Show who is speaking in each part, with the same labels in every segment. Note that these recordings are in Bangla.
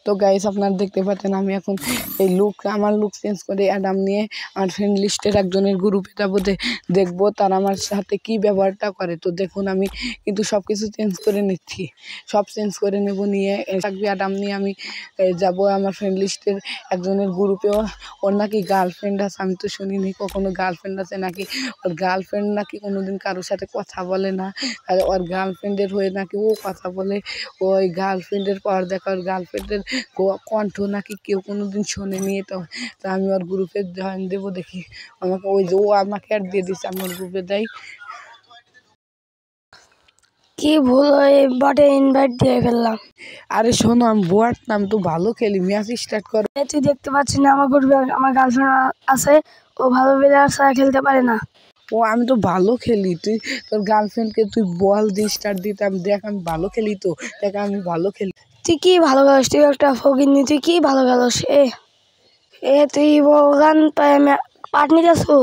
Speaker 1: তো গাইস আপনারা দেখতে পাচ্ছেন আমি এখন এই আমার লুক চেঞ্জ করে অ্যাডাম নিয়ে আমার ফ্রেন্ড লিস্টের একজনের গ্রুপে যাবো, দেখবো তারা আমার সাথে কি ব্যবহারটা করে। তো দেখুন আমি কিন্তু সব কিছু চেঞ্জ করে নিচ্ছি, সব চেঞ্জ করে নেব, নিয়ে থাকবে অ্যাডাম নিয়ে আমি যাব আমার ফ্রেন্ড লিস্টের একজনের গ্রুপেও। ওর নাকি গার্লফ্রেন্ড আছে, আমি তো শুনিনি কখনো গার্লফ্রেন্ড আছে নাকি। ওর গার্লফ্রেন্ড নাকি কোনোদিন কারোর সাথে কথা বলে না, আর ওর গার্লফ্রেন্ডের হয়ে নাকি ও কথা বলে। ওই গার্লফ্রেন্ডের পর দেখা ওর গার্লফ্রেন্ডের কণ্ঠ নাকি কেউ কোনোদিন শোনেনি। তো আমি ওর গ্রুপে জয়েন দেবো, দেখি আমাকে ওই যে ও আমাকে অ্যাড দিয়ে দিচ্ছে, আমি ওর গ্রুপে যাই।
Speaker 2: কি ভুল হয়ে বটে ইনভাইট দিয়ে ফেললাম।
Speaker 1: আরে শোনো, আমি বোয়াট নাম তো ভালো খেলি, ম্যাচ স্টার্ট করো।
Speaker 2: তুই দেখতে পাচ্ছিস না আমার গ্রুপে আমার গার্লফ্রেন্ড আছে, ও ভালো প্লেয়ার ছাড়া খেলতে পারে না।
Speaker 1: ও আমি তো ভালো খেলি, তুই তোর গার্লফ্রেন্ডকে তুই বল দিয়ে স্টার্ট দিতাম, দেখ আমি ভালো খেলি, তো দেখ আমি ভালো খেলি।
Speaker 2: তুই কি ভালো খেলোস, তুই একটা ফকিন্নি, তুই কি ভালো খেলোস। তুই গান পাট নিতেছো।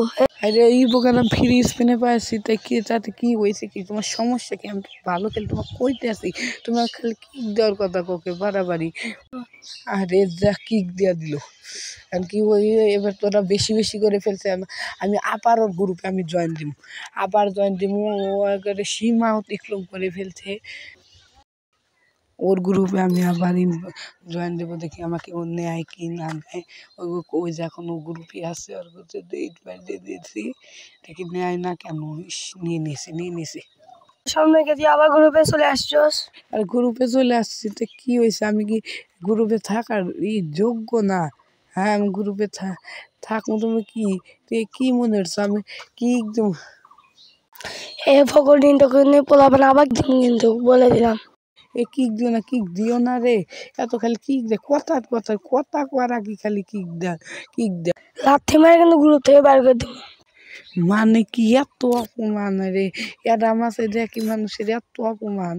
Speaker 1: আরে এই বোকান ফ্রি স্পিনে পাইছি, তাই কি তাতে কি হয়েছে, কি তোমার সমস্যা কি? আমি ভালো খেলি, তোমার কইতে আসি, তোমার খালি কিক দেওয়ার কথা কোকে বাড়াবাড়ি। আরে যা কিক দিয়া দিল, কারণ কি ওই এবার তোরা বেশি বেশি করে ফেলছে। আমি আবার ওর গ্রুপে আমি জয়েন দিব, আবার জয়েন দিব। ও একেবারে সীমা অতিক্রম করে ফেলছে, ওর গ্রুপে আমি আবার জয়েন দেবো, দেখি আমাকে ও নেয় কি না নেয়। ওই যে এখন ও গ্রুপে আছে, ওর গ্রুপে দিয়ে দিয়েছি, দেখি নেয় না কেন। নিয়ে নিয়েছি।
Speaker 2: সামনে গেছি আবার গ্রুপে চলে আসছস।
Speaker 1: আর গ্রুপে চলে আসছি তো কি হয়েছে, আমি কি গ্রুপে থাকার যোগ্য না? হ্যাঁ আমি গ্রুপে থাকবো, তুমি কি মনে হচ্ছে আমি কি একদম
Speaker 2: ফকরদিন তোকে নিয়ে পোলাপান আবার কিন্তু বলে দিলাম।
Speaker 1: কিক দিও না, কিক দিও না রে, এত খালি কিক দে, কথা করা কি খালি কিক দে।
Speaker 2: লাথি মারে কিন্তু গ্রুপ থেকে বার করে দিব।
Speaker 1: মানে কি এত অপমান রে, এটা মাসে দেখি মানুষের এত অপমান।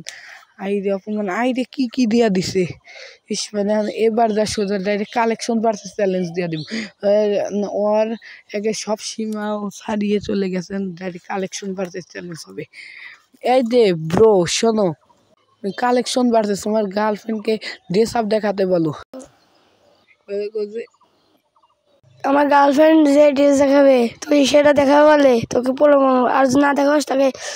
Speaker 1: আইরে কি দিয়া দিছে। মানে এবার যা সোজা ডাইরেক্ট কালেকশন ভার্সেস চ্যালেঞ্জ দিয়া দিব। ওর একে সব সীমা ছাড়িয়ে চলে গেছেন, ডাইরেক্ট কালেকশন ভার্সেস চ্যালেঞ্জ হবে। এই দে ব্রো শোনো, কালেকশন ভার্সেস তোমার গার্লফ্রেন্ডকে ড্রেস আপ দেখাতে বলো।
Speaker 2: আমার গার্লফ্রেন্ড যে ড্রেস দেখাবে তুই সেটা দেখাবে বলে তোকে পোলো মনে, আর না দেখাস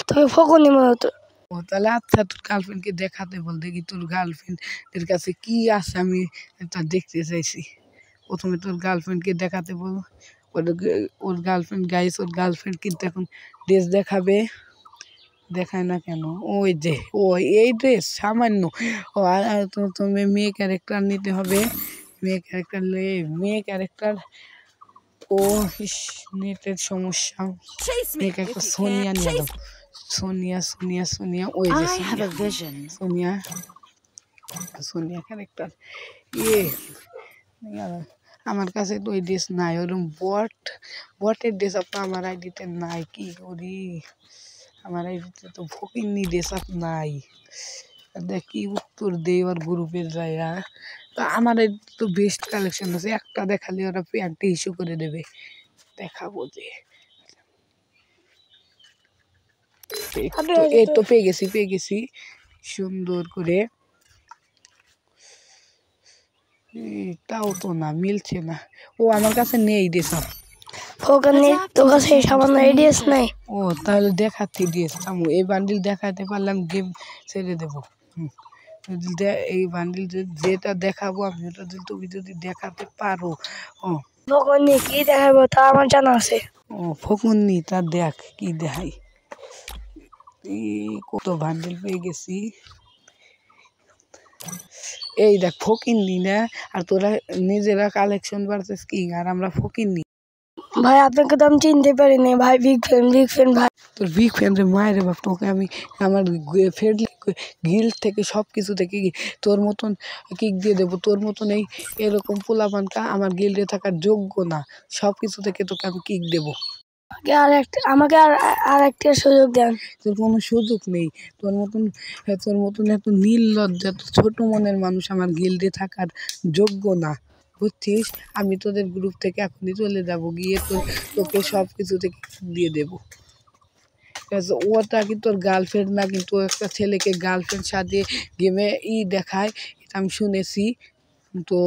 Speaker 2: তোকে ফকনি মনে হতো।
Speaker 1: ও তাহলে আচ্ছা, তোর গার্লফ্রেন্ডকে দেখাতে বল, দেখি তোর গার্লফ্রেন্ডের কাছে কি আছে, আমি তা দেখতে চাইছি। প্রথমে তোর গার্লফ্রেন্ডকে দেখাতে বল। ওর গার্লফ্রেন্ড গাইস, ওর গার্লফ্রেন্ড কিন্তু এখন ড্রেস দেখাবে, দেখায় না কেন? ওই যে এই ড্রেস সামান্য। ও তুমি মেয়ে ক্যারেক্টার নিতে হবে, মেয়ে ক্যারেক্টার। ও নেটের সমস্যা, মেয়ে ক্যারেক্টার সোনিয়া নিয়ে দাও। সোনিয়া ওই যে সোনিয়া ক্যারেক্টার। আমার কাছে তো ওই ড্রেস নাই, ওরকম বটের ড্রেস আপ আমার আইডিতে নাই। কি করি, আমার আইডিতে তো ফকিন্নি ড্রেস আপ নাই। দেখ কি উত্তর দেই ওর গ্রুপের জায়গা। তো আমার তো বেস্ট কালেকশন আছে, একটা দেখালে ওরা প্যান্টে ইস্যু করে দেবে। দেখাবো যে এই তো পেয়ে গেছি সুন্দর করে। তাও তো না, মিলছে না। ও আমার কাছে নেই ড্রেস আপ।
Speaker 2: তোর কাছে সামান্য ড্রেস নাই?
Speaker 1: ও তাহলে দেখাচ্ছি ড্রেস, এই বান্ডিল দেখাতে পারলাম গেম ছেড়ে দেবো। এই বান্ডিল যেটা দেখাবো আমি, ওটা তুমি যদি দেখাতে পারো।
Speaker 2: ফকনি কি দেখাবো তা আমার জানা আছে।
Speaker 1: ফকুন্নি তা দেখ কি দেখাই। কত বান্ডিল পেয়ে গেছি, এই দেখ ফকিন্নি না। আর তোরা নিজেরা কালেকশন ভার্সেস কিং, আর আমরা ফকিন্নি।
Speaker 2: ভাই আপনাকে তো আমি চিনতে পারিনি ভাই, বিগ ফ্যান ভাই।
Speaker 1: তোর বিগ ফ্যান রে মায়ের বাপ, তোকে আমি আমার ফ্রেন্ড গিল্ড থেকে সব কিছু থেকে তোর মতন কিক দিয়ে দেবো। তোর মতন এরকম পোলাপানটা আমার গিল্ডে থাকার যোগ্য না, সব কিছু থেকে তোকে আমি কিক দেবো।
Speaker 2: আমাকে আর একটা সুযোগ দেন।
Speaker 1: তোর কোনো সুযোগ নেই, তোর মতন এত নির্লজ্জ, এত ছোট মনের মানুষ আমার গিল্ডে থাকার যোগ্য না, বুঝছিস? আমি তোদের গ্রুপ থেকে এখনই চলে যাব, গিয়ে তোকে সব কিছু থেকে দিয়ে দেবো। ওটা কি তোর গার্লফ্রেন্ড না, কিন্তু একটা ছেলেকে গার্লফ্রেন্ড সাথে গেমে দেখায়, এটা আমি শুনেছি। তো